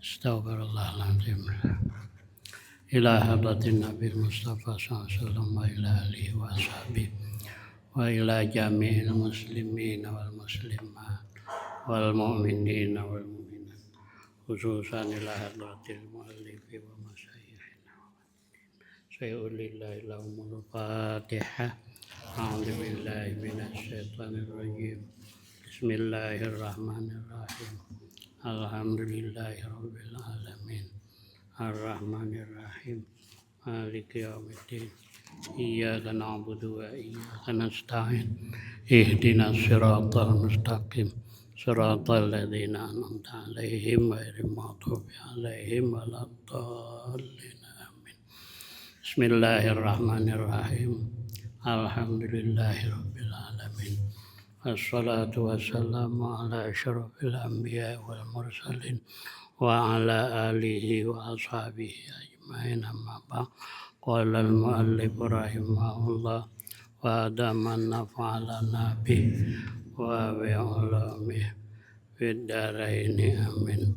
Astaghfirullahaladzim. Ila hadratin Nabi Mustafa SAW wa ila alihi wa sahbihi wa ila jami'il muslimin wal muslimat wal mu'minin wal mu'minat khususan ila hadratil mu'allifi wa masyayikhina sayulillahi lahumul fatihah. A'udzu billahi minasyaitonir rajim. Bismillahirrahmanirrahim. Alhamdulillahirabbil alamin. Ar-Rahmanir-Rahim. Maliki yaumiddin. Iyyaka na'budu wa iyyaka nasta'in. Ihdinas siratal mustaqim. Siratal ladzina an'amta 'alaihim ghairil maghdubi 'alaihim waladdallin. Amin. Bismillahirrahmanirrahim. Alhamdulillahirabbil alamin. Wassalatu wassalamu ala asyrafil anbiya'i wal mursalin wa ala alihi wa ashabihi ajma'in, amma ba'd. Qala al-mu'allif rahimahullah wa adaman nafa'alana bih wa bi'ulumih fid dharaini amin.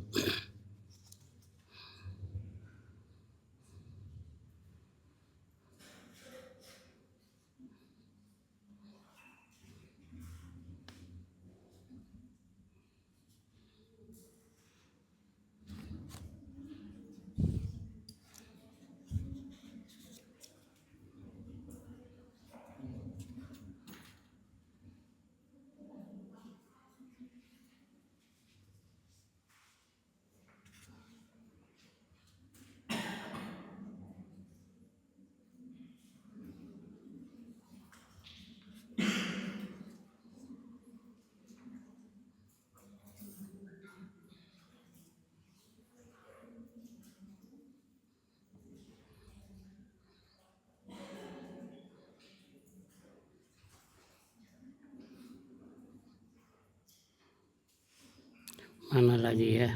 Mana lagi ya?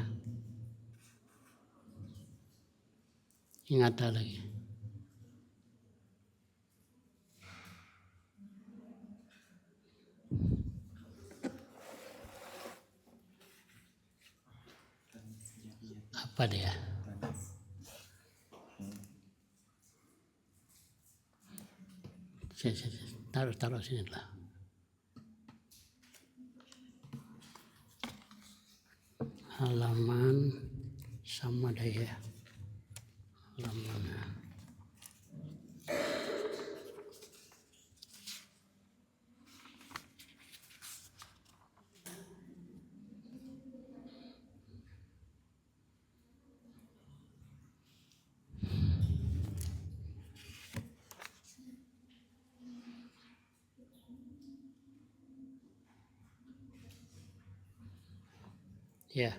Ingat lagi. Apa dia? Taruh sini lah. Halaman sama deh ya. Halaman. Ya.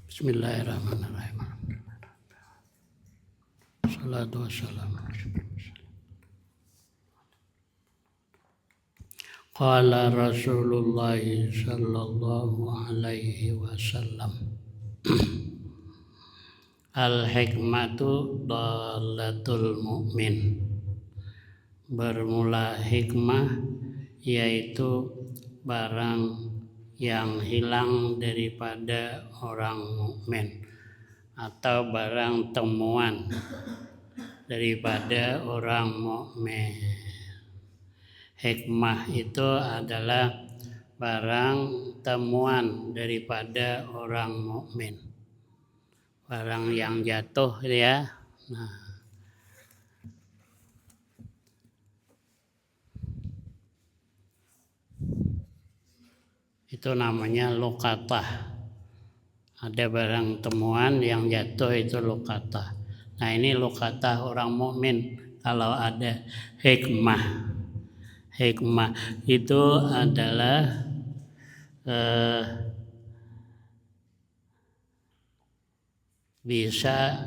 Bismillahirrahmanirrahim. Salatu wassalamu ala rasulillah. Qala Rasulullah sallallahu alaihi wasallam. Al-hikmatu dhalatul mu'min. Bermula hikmah yaitu barang yang hilang daripada orang mukmin atau barang temuan daripada orang mukmin. Hikmah itu adalah barang temuan daripada orang mukmin, barang yang jatuh ya. Nah, itu namanya luqatah. Ada barang temuan yang jatuh itu luqatah. Nah, ini luqatah orang mukmin. Kalau ada hikmah, hikmah itu adalah bisa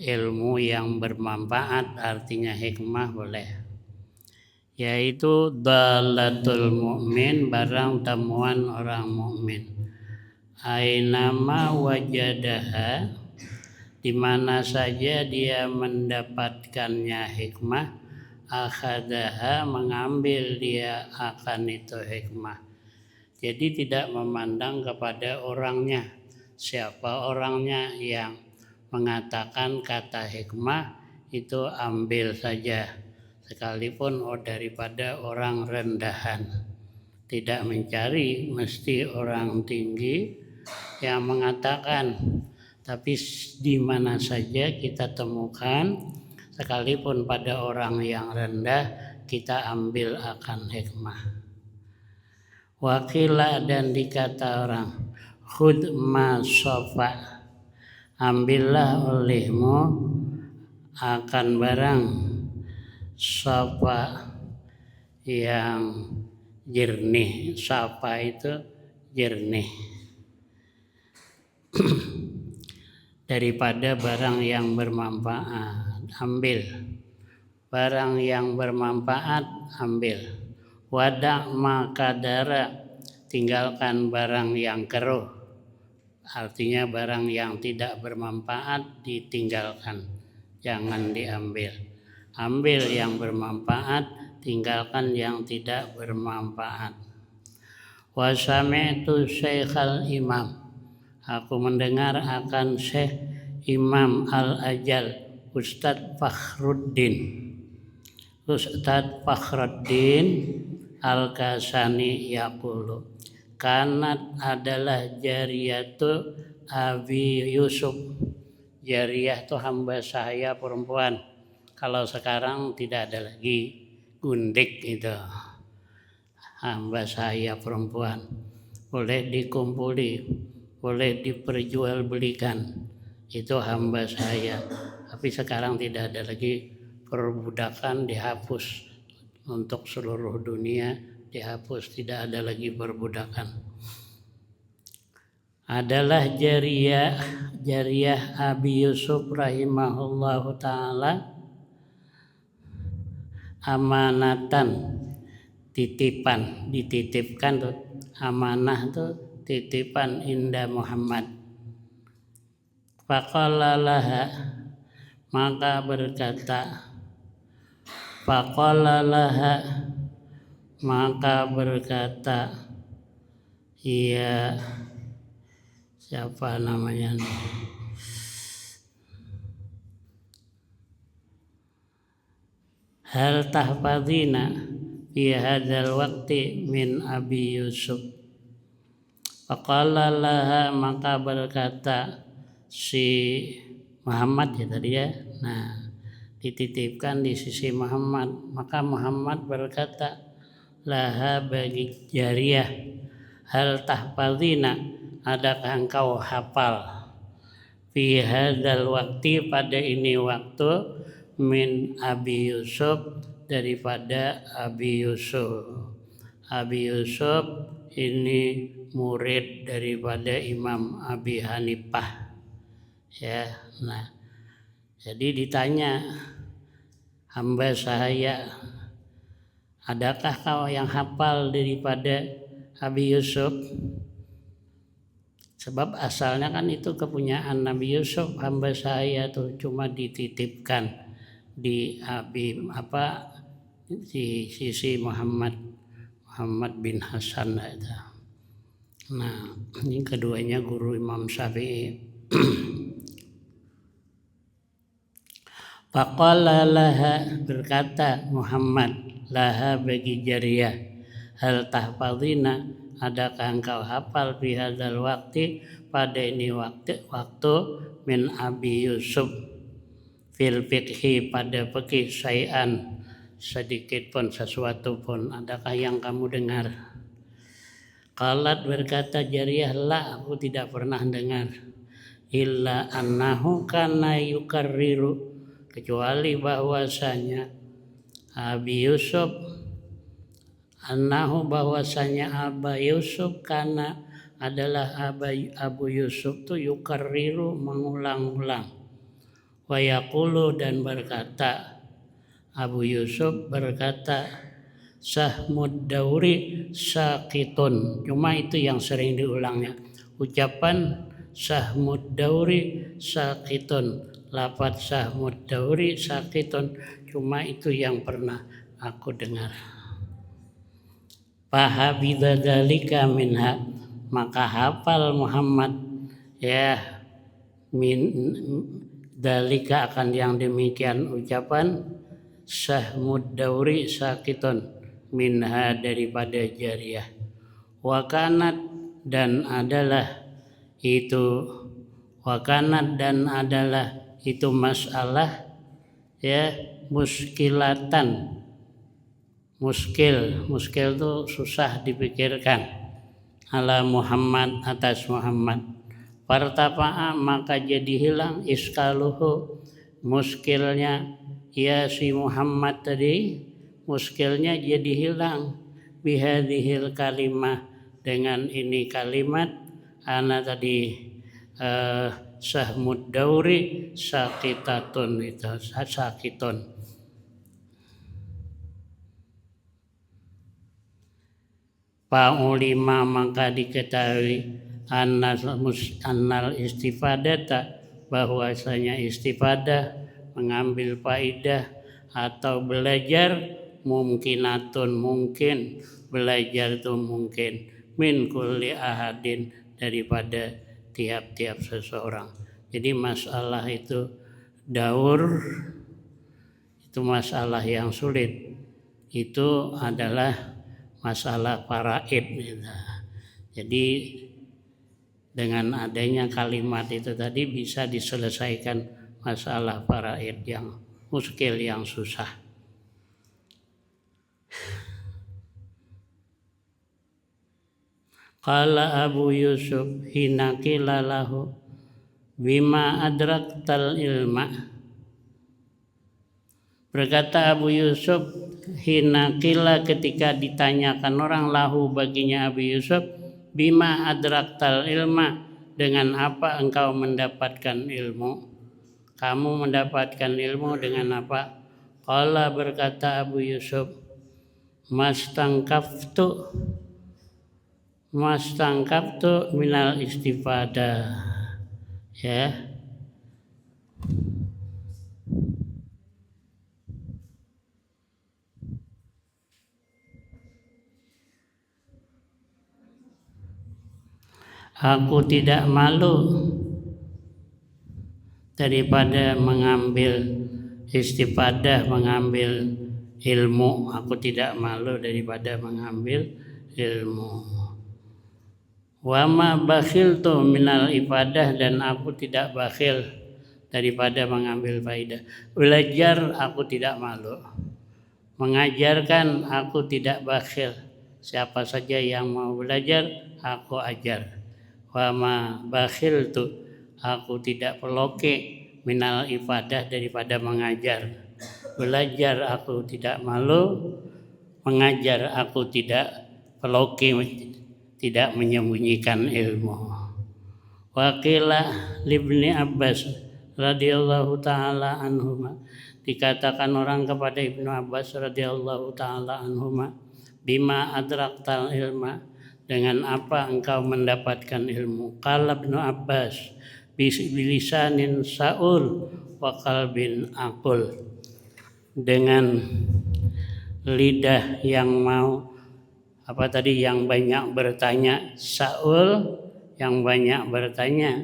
ilmu yang bermanfaat, artinya hikmah boleh. yaitu dalatul mukmin, barang temuan orang mukmin. Ainama wajadaha, di mana saja dia mendapatkannya hikmah, akhadaha, mengambil dia akan itu hikmah. Jadi tidak memandang kepada orangnya. Siapa orangnya yang mengatakan kata hikmah, itu ambil saja, sekalipun daripada orang rendahan. Tidak mencari mesti orang tinggi yang mengatakan, tapi di mana saja kita temukan, sekalipun pada orang yang rendah, kita ambil akan hikmah. Wakila, dan dikata orang, khud ma sofa, ambillah olehmu akan barang sofa yang jernih. Sofa itu jernih. Daripada barang yang bermanfaat, ambil. Barang yang bermanfaat, ambil. Wada' makadara, tinggalkan barang yang keruh. Artinya barang yang tidak bermanfaat ditinggalkan, jangan diambil. Ambil yang bermanfaat, tinggalkan yang tidak bermanfaat. Wa sami'tu Syekhal Imam, aku mendengar akan Syekh Imam Al-Ajal, Ustadz Fakhruddin Al-Kasani yaqulu, kanat adalah jariyatu Abi Yusuf. Jariyah itu hamba sahaya perempuan. Kalau sekarang tidak ada lagi, gundik itu. Hamba sahaya perempuan. Boleh dikumpuli, boleh diperjualbelikan. Itu hamba sahaya. Tapi sekarang tidak ada lagi, perbudakan dihapus. Untuk seluruh dunia dihapus, tidak ada lagi perbudakan. Adalah jariyah Abi Yusuf rahimahullahu ta'ala, amanatan, titipan, dititipkan tuh. Amanah tuh titipan inda Muhammad. Faqala laha, maka berkata, faqala laha, maka berkata, iya, siapa namanya nih? Hal tahfadzina fi hadzal waqti min Abi Yusuf. Faqala laha, maka berkata si Muhammad ya tadi ya. Nah, dititipkan di sisi Muhammad. Maka Muhammad berkata, laha, bagi jariyah, hal tahfadzina, adakah engkau hafal, fi hadzal waqti, pada ini waktu, min Abi Yusuf, daripada Abi Yusuf. Abi Yusuf ini murid daripada Imam Abi Hanifah. Ya, nah, jadi ditanya, hamba sahaya, adakah kau yang hafal daripada Abi Yusuf? Sebab asalnya kan itu kepunyaan Nabi Yusuf, hamba sahaya tuh cuma dititipkan di di sisi Muhammad bin Hasan itu. Nah, ini keduanya guru Imam Syafi'i. Faqala laha, berkata Muhammad, laha, bagi jariyah, hal tahfadzina, adakah engkau hafal fi hadzal waqti, pada ini waktu min Abi Yusuf, fil fiqhi, pada fikih, syai'an, sedikit pun, sesuatu pun, adakah yang kamu dengar? Qalat, berkata jariyah, la, aku tidak pernah dengar. Illa annahu kana yukarriru, kecuali bahwasanya Abi Yusuf, annahu, bahwasanya Aba Yusuf, kana, adalah Abu Yusuf tu yukarriru, mengulang-ulang. Wa yaqulu, dan berkata, Abu Yusuf berkata, sahmud dauri sakitun. Cuma itu yang sering diulangnya. Ucapan sahmud dauri sakitun, lafaz sahmud dauri sakitun, cuma itu yang pernah aku dengar. Fahabidha dzalika minha, maka hafal Muhammad ya min dzalika akan yang demikian ucapan sahmud dauri sakitun minha daripada jariyah. Wakanat dan adalah itu, wakanat dan adalah itu masalah ya muskilatan. Muskil itu susah dipikirkan. Ala Muhammad, atas Muhammad. Partapa'a maka jadi hilang iskaluhu, muskilnya ya si Muhammad tadi, muskilnya jadi hilang. Bihadihil kalimah, dengan ini kalimat ana tadi sahmud dauri sakitatun, itu sakitun. Fa'ulima maka diketahui annal istifadata, bahwasanya istifadah mengambil faidah atau belajar mungkinatun mungkin, belajar itu mungkin min kulli ahadin daripada tiap-tiap seseorang. Jadi masalah itu daur, itu masalah yang sulit, itu adalah masalah faraid. Jadi dengan adanya kalimat itu tadi bisa diselesaikan masalah faraid yang muskil, yang susah. Qala Abu Yusuf hina qila lahu bima adraktal ilma. Berkata Abu Yusuf hina qila, ketika ditanyakan orang lahu baginya Abu Yusuf, bima adraktal ilma, dengan apa engkau mendapatkan ilmu? Kamu mendapatkan ilmu dengan apa? Qala, berkata Abu Yusuf, mastangkaftu minal istifadah. Ya. Aku tidak malu daripada mengambil istifadah, mengambil ilmu. Aku tidak malu daripada mengambil ilmu. Wa ma bakhiltu minal ibadah, dan aku tidak bakhil daripada mengambil faidah. Belajar aku tidak malu, mengajarkan aku tidak bakhil. Siapa saja yang mau belajar aku ajar. Wa ma bakhiltu, aku tidak peloke minal ibadah daripada mengajar. Belajar aku tidak malu, mengajar aku tidak peloke, tidak menyembunyikan ilmu. Wa qila libni Abbas radhiyallahu taala anhuma, dikatakan orang kepada Ibnu Abbas radhiyallahu taala anhuma, bima adraktal ilma, dengan apa engkau mendapatkan ilmu? Qala Ibnu Abbas bilisanin saul wa qalbin aqul, dengan lidah yang mau yang banyak bertanya, saul yang banyak bertanya,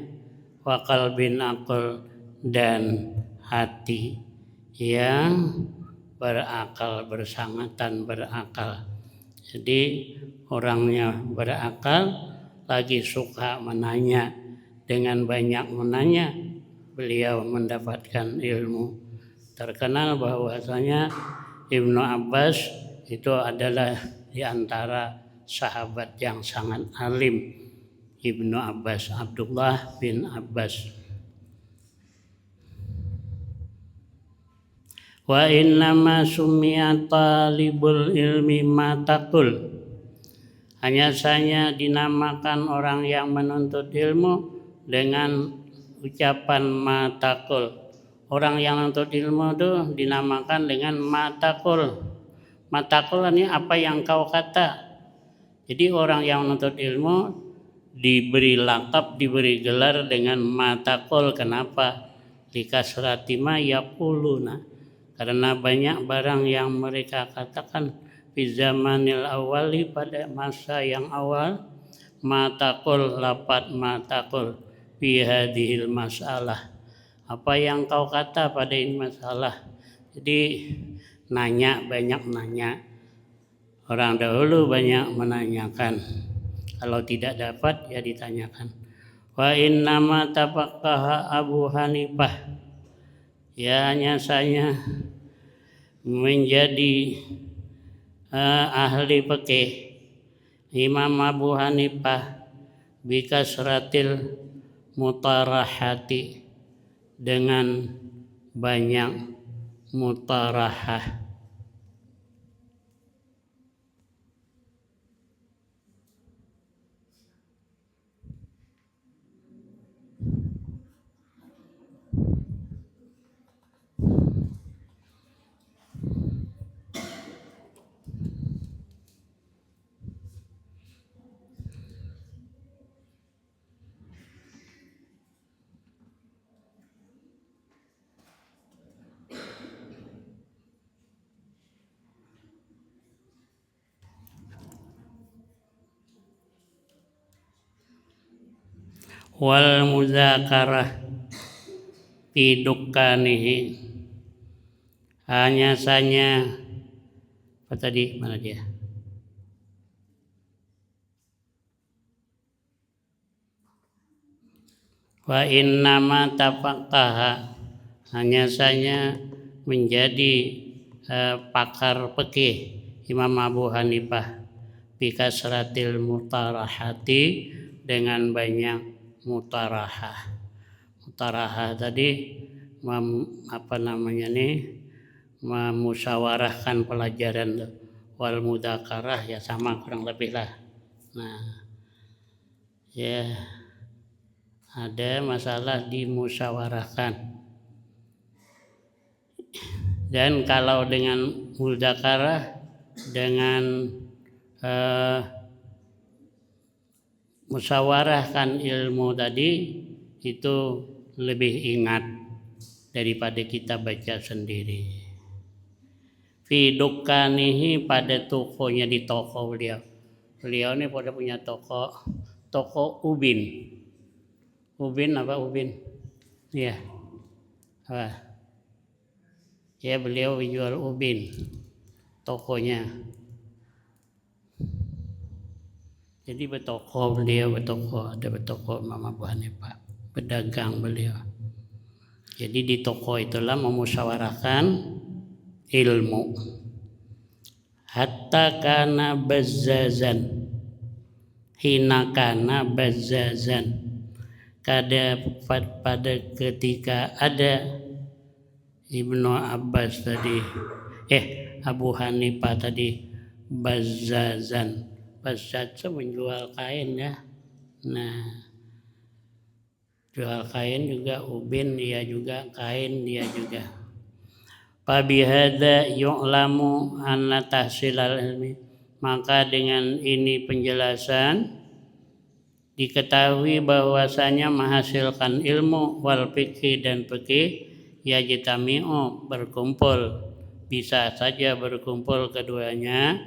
wa qalbin aqul, dan hati yang berakal, bersangatan berakal. Jadi orangnya berakal lagi suka menanya, dengan banyak menanya beliau mendapatkan ilmu. Terkenal bahwasanya Ibnu Abbas itu adalah di antara sahabat yang sangat alim. Ibnu Abbas, Abdullah bin Abbas. Wa innama summiya talibul ilmi matakul, hanya saja dinamakan orang yang menuntut ilmu dengan ucapan matakul. Orang yang menuntut ilmu itu dinamakan dengan matakul. Matakul ini apa yang kau kata. Jadi orang yang menuntut ilmu diberi laqab, diberi gelar dengan matakul. Kenapa? Likasratima yaquluna. Karena banyak barang yang mereka katakan di zamanil awali, pada masa yang awal, matakul lapat matakul fi hadhil masalah. Apa yang kau kata pada ini masalah. Jadi banyak nanya. Orang dahulu banyak menanyakan. Kalau tidak dapat ya ditanyakan. Wa innama tafaqqaha Abu Hanifah. Ya hanya saya menjadi ahli fikih Imam Abu Hanifah bikasratil mutarahati, dengan banyak mutarahah. Wal muzakarah fi dukkanihi, hanya saja apa tadi, mana dia? Wa innama tafaqqaha, hanya saja menjadi pakar fikih Imam Abu Hanifah bikasratil mutarahati, dengan banyak mutarahah. Mutarahah tadi memusyawarahkan pelajaran. Wal mudzakarah ya sama kurang lebih lah. Nah, ya ada masalah dimusyawarahkan. Dan kalau dengan mudzakarah, dengan musyawarahkan ilmu tadi, itu lebih ingat daripada kita baca sendiri. Fi dukkanihi, pada tokonya, di toko beliau. Beliau ini pada punya toko ubin. Ubin apa ubin? Iya. Apa? Ya, beliau jual ubin tokonya. Jadi beliau ada bertoko Imam Abu Hanifah, pedagang beliau. Jadi di toko itulah memusyawarahkan ilmu. Hatta kana bazzazan, hina kana bazzazan, pada ketika ada Ibnu Abbas tadi, Abu Hanifah tadi bazzazan. Bazzaz menjual kain ya. Nah, jual kain juga, ubin dia juga, kain dia juga. Fabihadza yu'lamu anna tahsilal ilmi, maka dengan ini penjelasan diketahui bahwasanya menghasilkan ilmu wal fikih dan fikih yajtami'u, berkumpul, bisa saja berkumpul keduanya,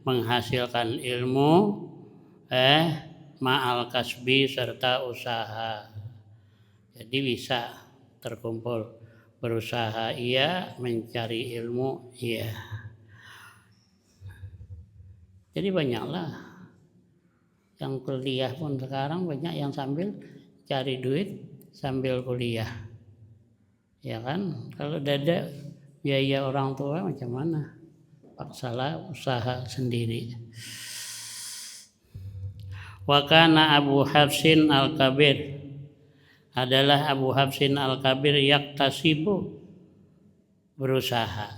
menghasilkan ilmu ma'al kasbi, serta usaha. Jadi bisa terkumpul, berusaha iya, mencari ilmu iya. Jadi banyaklah yang kuliah pun sekarang, banyak yang sambil cari duit sambil kuliah. Ya kan, kalau ada biaya orang tua macam mana? Paksalah usaha sendiri. Wa kana Abu Hafsin Al-Kabir, adalah Abu Hafsin Al-Kabir yaktasibu, berusaha,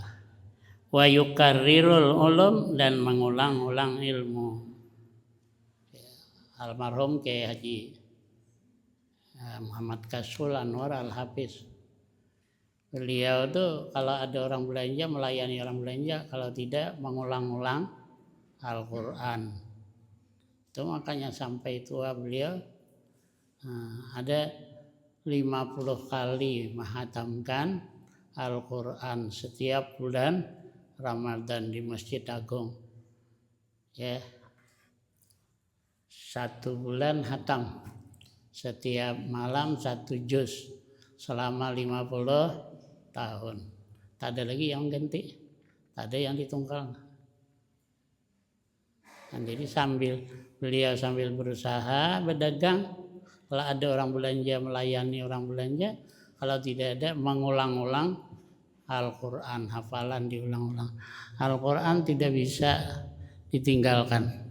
wa yukarrirul ulum, dan mengulang-ulang ilmu. Almarhum Kiai Haji Muhammad Kasul Anwar Al-Hafiz Beliau tuh kalau ada orang belanja melayani orang belanja, kalau tidak mengulang-ulang Al-Quran. Itu makanya sampai tua beliau ada 50 kali menghatamkan Al-Quran setiap bulan Ramadan di Masjid Agung. Ya, 1 bulan hatam, setiap malam 1 juz selama 50 tahun. Tak ada lagi yang ganti, tak ada yang ditunggal. Dan jadi beliau sambil berusaha berdagang, kalau ada orang belanja melayani orang belanja, kalau tidak ada mengulang-ulang Al-Quran, hafalan diulang-ulang. Al-Quran tidak bisa ditinggalkan.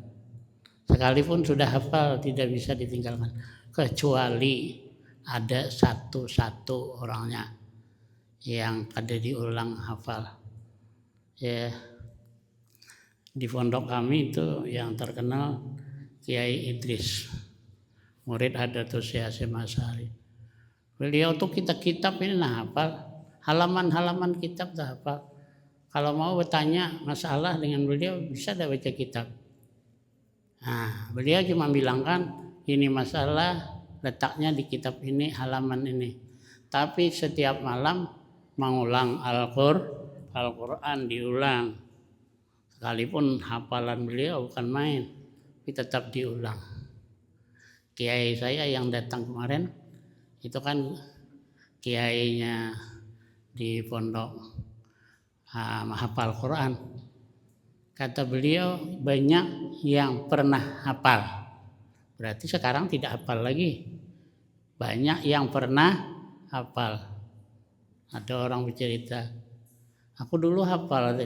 Sekalipun sudah hafal tidak bisa ditinggalkan, kecuali ada satu orangnya yang ada diulang hafal. Ya, di pondok kami itu yang terkenal Kiai Idris, murid Hadatus Yasin Masari. Beliau tuh kitab-kitab ini hafal, halaman-halaman kitab dah hafal. Kalau mau bertanya masalah dengan beliau bisa dah baca kitab. Nah, beliau cuma bilang kan ini masalah letaknya di kitab ini, halaman ini. Tapi setiap malam mengulang Al-Quran diulang. Sekalipun hafalan beliau bukan main, tapi tetap diulang. Kiai saya yang datang kemarin itu kan kiainya di pondok menghafal Quran. Kata beliau banyak yang pernah hafal. Berarti sekarang tidak hafal lagi. Banyak yang pernah hafal. Ada orang bercerita, aku dulu hafal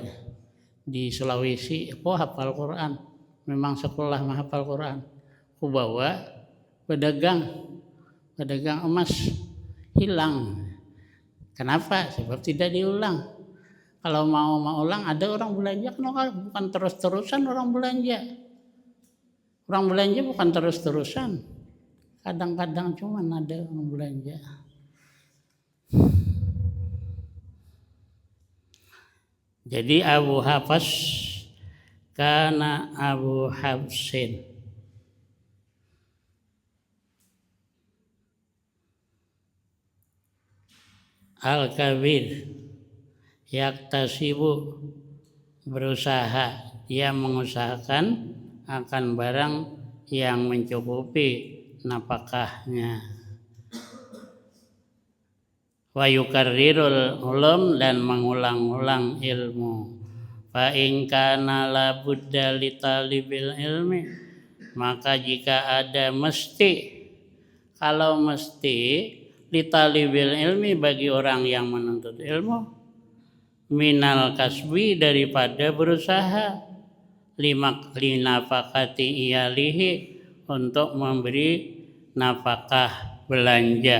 di Sulawesi, aku hafal Quran. Memang sekolah menghafal Quran. Aku bawa pedagang emas hilang. Kenapa? Sebab tidak diulang. Kalau mau ulang ada orang belanja, bukan terus-terusan orang belanja. Orang belanja bukan terus-terusan. Kadang-kadang cuma ada orang belanja. Jadi Abu Hafs kana Abu Hafsin Al-Kabir yaktasibu, berusaha, dia mengusahakan akan barang yang mencukupi nafkahnya. Wa yukarrirul ulum, dan mengulang-ulang ilmu. Fa in kana la budda li talibil ilmi, maka jika ada mesti, kalau mesti li talibil ilmi bagi orang yang menuntut ilmu, minal kasbi, daripada berusaha, linafakati iyalihi, untuk memberi nafkah belanja,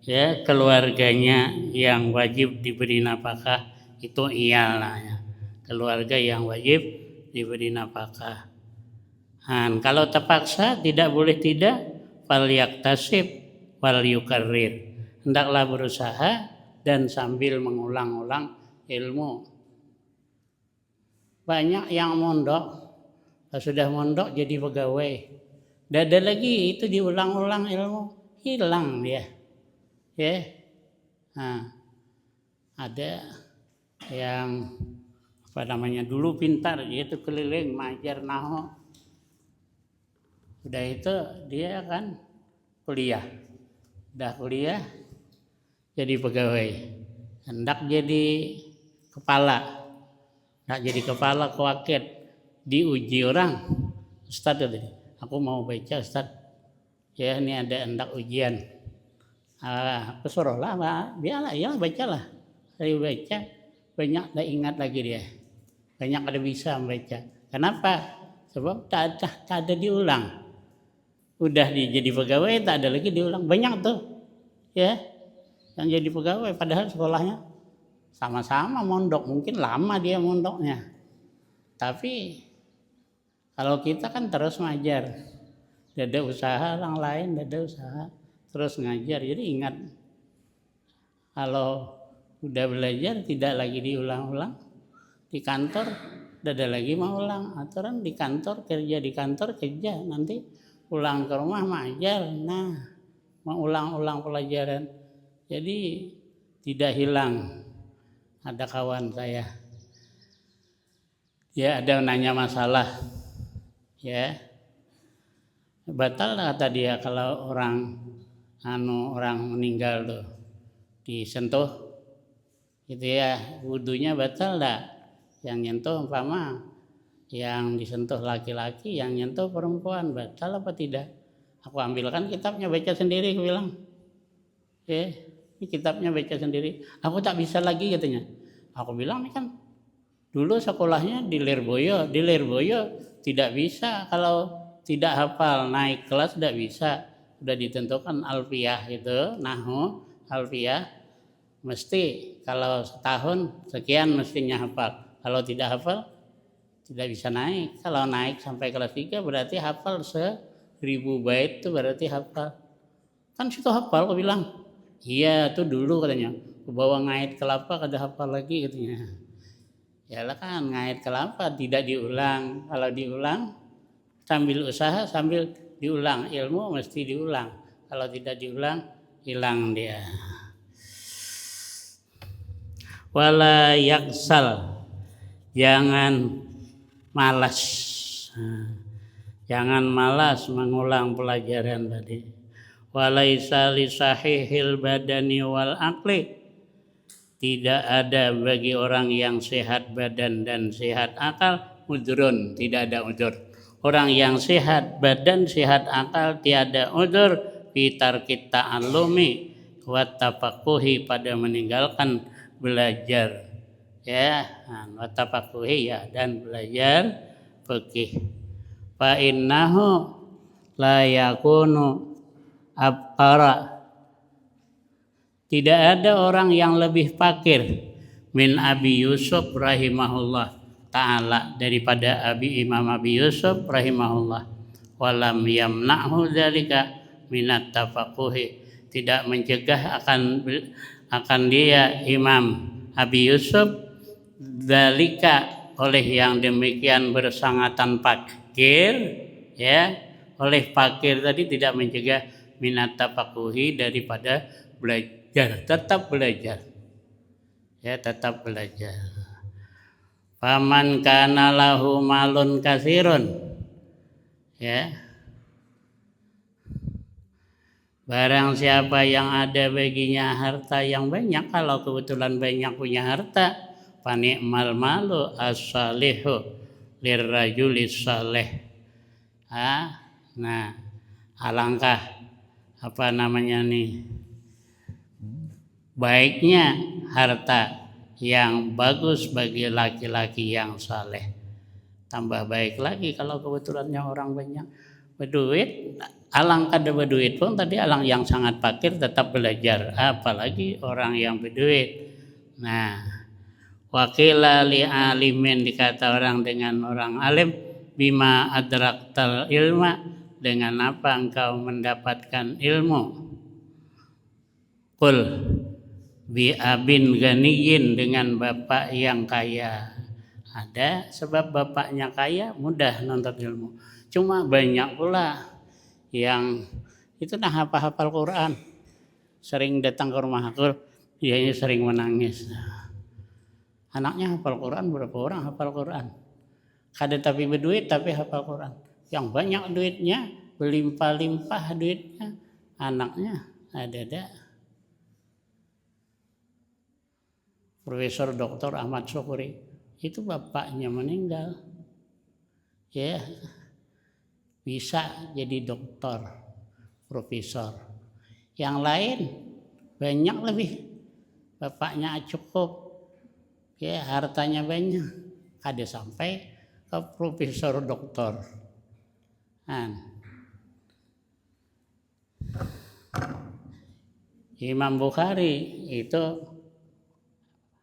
ya, keluarganya yang wajib diberi nafkah itu iyalnya, keluarga yang wajib diberi nafkah. Dan kalau terpaksa tidak boleh tidak, fal yaktasib wal yukarrir, hendaklah berusaha dan sambil mengulang-ulang ilmu. Banyak yang mondok, sudah mondok jadi pegawai, tidak ada lagi itu diulang-ulang ilmu, hilang dia. Ya, nah, ada yang dulu pintar, dia itu keliling mengajar nahu. Udah itu dia kan kuliah, udah kuliah jadi pegawai, hendak jadi kepala, kewakil, diuji orang, Ustadz tadi, aku mau baca Ustadz, ya ini ada hendak ujian. Aku suruhlah, biarlah, ya bacalah. Saya baca, banyak tak ingat lagi dia, banyak ada bisa membaca. Kenapa? Sebab tak ada diulang. Udah jadi pegawai, tak ada lagi diulang. Banyak tuh, ya, yang jadi pegawai, padahal sekolahnya sama-sama mondok, mungkin lama dia mondoknya. Tapi kalau kita kan terus ngajar, ada usaha orang lain, ada usaha terus ngajar. Jadi ingat, kalau Udah belajar tidak lagi diulang-ulang. Di kantor udah ada lagi mau ulang. Aturan di kantor kerja, di kantor kerja, nanti pulang ke rumah mengajar. Nah, mengulang-ulang pelajaran. Jadi tidak hilang. Ada kawan saya, ya ada nanya masalah, ya batal kata dia kalau orang meninggal tuh disentuh gitu ya, wudunya batal enggak? Yang nyentuh umpama yang disentuh laki-laki, yang nyentuh perempuan, batal apa tidak? Aku ambilkan kitabnya, baca sendiri, aku bilang ini kitabnya baca sendiri, aku tak bisa lagi katanya. Aku bilang ini kan dulu sekolahnya di Lirboyo tidak bisa kalau tidak hafal, naik kelas tidak bisa, sudah ditentukan alfiyah itu, nahwu alfiyah mesti kalau setahun sekian mestinya hafal, kalau tidak hafal tidak bisa naik. Kalau naik sampai kelas 3 berarti hafal 1000 bait itu berarti hafal. Kan situ hafal, aku bilang. Iya, itu dulu katanya. Aku bawa ngait kelapa kada hafal lagi katanya. Ya lah kan ngait kelapa tidak diulang. Kalau diulang sambil usaha sambil diulang, ilmu mesti diulang. Kalau tidak diulang hilang dia. Wala yaksal, jangan malas. Jangan malas mengulang pelajaran tadi. Walaisa li sahihil badani wal aqli, tidak ada bagi orang yang sehat badan dan sehat akal udrun, tidak ada udzur. Orang yang sehat badan sehat akal tiada udzur fitar kita alumi wa tafaquhi, pada meninggalkan belajar ya, wa tafaquhi ya, dan belajar fikih. Fa innahu la yakunu abqara, tidak ada orang yang lebih fakir min Abi Yusuf rahimahullah ta'ala, daripada Imam Abi Yusuf rahimahullah. Walam yamna'hu dzalika minat tafaquhi, tidak mencegah akan dia Imam Abi Yusuf dzalika, oleh yang demikian bersangatan fakir ya, oleh fakir tadi tidak mencegah minat tafaquhi, daripada belajar, tetap belajar ya, tetap belajar. Faman kana lahu malun katsirun ya, barang siapa yang ada baginya harta yang banyak, kalau kebetulan banyak punya harta, fani'mal malu as-salihu lirrajulis salih. Nah, alangkah baiknya harta yang bagus bagi laki-laki yang saleh. Tambah baik lagi kalau kebetulannya orang banyak berduit. Alangkah ada berduit pun tadi, alang yang sangat fakir tetap belajar, apalagi orang yang berduit. Nah, wakila li alimin, dikata orang dengan orang alim, bima adraktal ilma, dengan apa engkau mendapatkan ilmu. Qul bi abin ganiyin, dengan bapak yang kaya. Ada sebab bapaknya kaya mudah nuntut ilmu. Cuma banyak pula yang itu hafal Quran, sering datang ke rumah aku, dia ini sering menangis. Anaknya hafal Quran, berapa orang hafal Quran? Kada tapi berduit tapi hafal Quran. Yang banyak duitnya, berlimpah-limpah duitnya, anaknya ada. Profesor Dr. Ahmad Syukuri itu bapaknya meninggal, ya bisa jadi doktor, profesor. Yang lain banyak lebih, bapaknya cukup, ya hartanya banyak, ada sampai ke profesor doktor. Imam Bukhari itu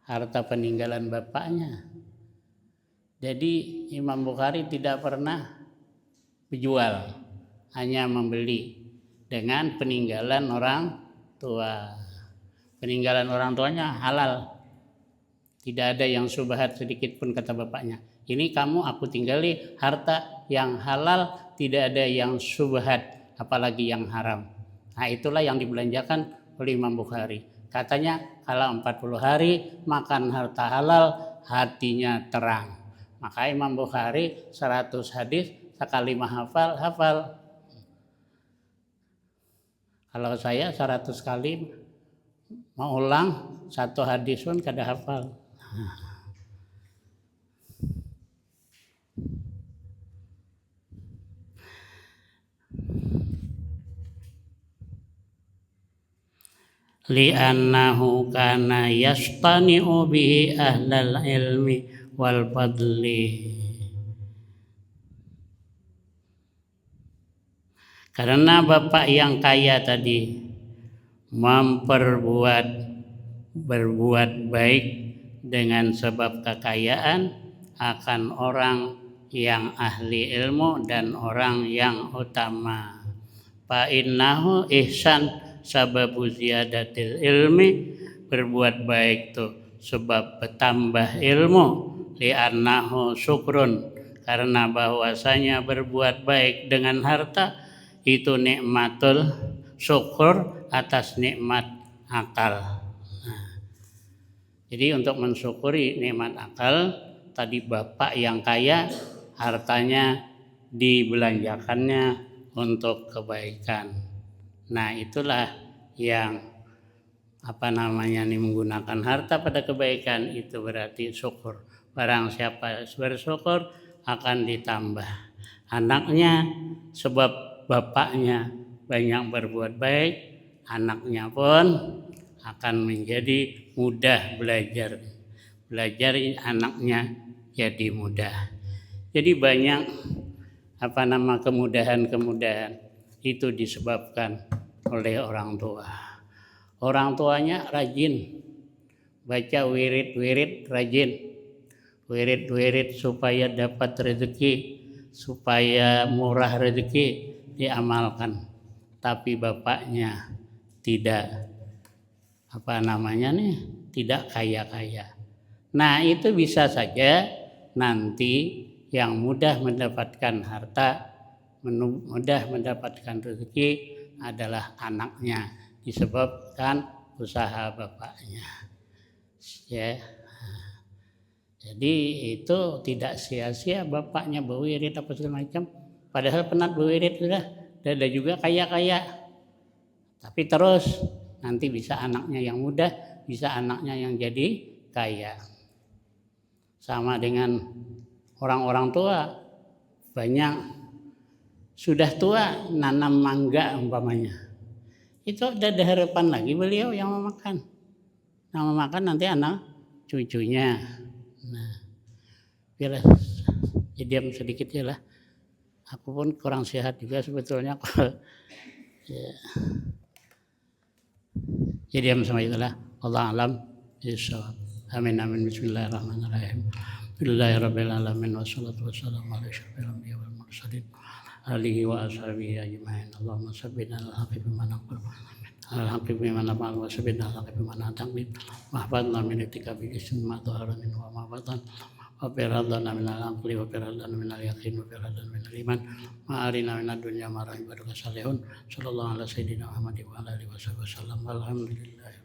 harta peninggalan bapaknya. Jadi Imam Bukhari tidak pernah menjual, hanya membeli dengan peninggalan orang tua. peninggalan orang tuanya halal. Tidak ada yang syubhat sedikit pun, kata bapaknya. Ini kamu aku tinggali harta yang halal, tidak ada yang syubhat, apalagi yang haram. Nah, itulah yang dibelanjakan oleh Imam Bukhari. Katanya kalau 40 hari makan harta halal, hatinya terang. Maka Imam Bukhari 100 hadis sekali menghafal, hafal. Kalau saya 100 kali mau ulang satu hadis pun kada hafal. Li'annahu kana yastani'u bihi ahlal ilmi wal fadli. Karena bapak yang kaya tadi berbuat baik dengan sebab kekayaan akan orang yang ahli ilmu dan orang yang utama. Fa innahu ihsan sababu ziyadatil ilmi, berbuat baik itu sebab bertambah ilmu. Li'annahu syukrun, karena bahwasanya berbuat baik dengan harta itu nikmatul syukur atas nikmat akal. Jadi untuk mensyukuri nikmat akal, tadi bapak yang kaya hartanya dibelanjakannya untuk kebaikan. Nah, itulah yang menggunakan harta pada kebaikan, itu berarti syukur. Barang siapa bersyukur akan ditambah anaknya, sebab bapaknya banyak berbuat baik, anaknya pun akan menjadi mudah belajar anaknya jadi mudah. Jadi banyak kemudahan itu disebabkan oleh orang tua. Orang tuanya rajin baca wirid rajin, wirid supaya dapat rezeki, supaya murah rezeki diamalkan. Tapi bapaknya tidak tidak kaya-kaya. Nah, itu bisa saja nanti yang mudah mendapatkan harta, mudah mendapatkan rezeki adalah anaknya, disebabkan usaha bapaknya. Ya. Jadi itu tidak sia-sia bapaknya berwirid apa segala macam. Padahal penat berwirid sudah, ada juga kaya-kaya. Tapi terus nanti bisa anaknya yang mudah, bisa anaknya yang jadi kaya. Sama dengan orang-orang tua, banyak sudah tua nanam mangga umpamanya. Itu ada harapan lagi beliau yang memakan. Yang memakan nanti anak cucunya. Nah, biarlah diam sedikit ya lah. Aku pun kurang sehat juga sebetulnya. Ya. Jadi sama itulah. Allah alam. Amin amin. Bismillahirrahmanirrahim. Bismillahirrahmanirrahim. Alamin wassalatu wassalamu ala asyrofil anbiya'i wal mursalin alihi wa ashabihi ajma'in. Allahumma sabbina al-haqqi bima naqul. Al-haqqi bima naqul wa sabbina al-haqqi bima naqul. Mahfadna min itikabi ismi ma dhaharanin wa ma batan. Wa biradana min al-aqli wa biradana min al-yaqin wa biradana min al-iman. Ma'arina min ad-dunya ma rahim baduka salihun. Sallallahu ala sayyidina Muhammad wa ala alihi wa sallam. Alhamdulillah.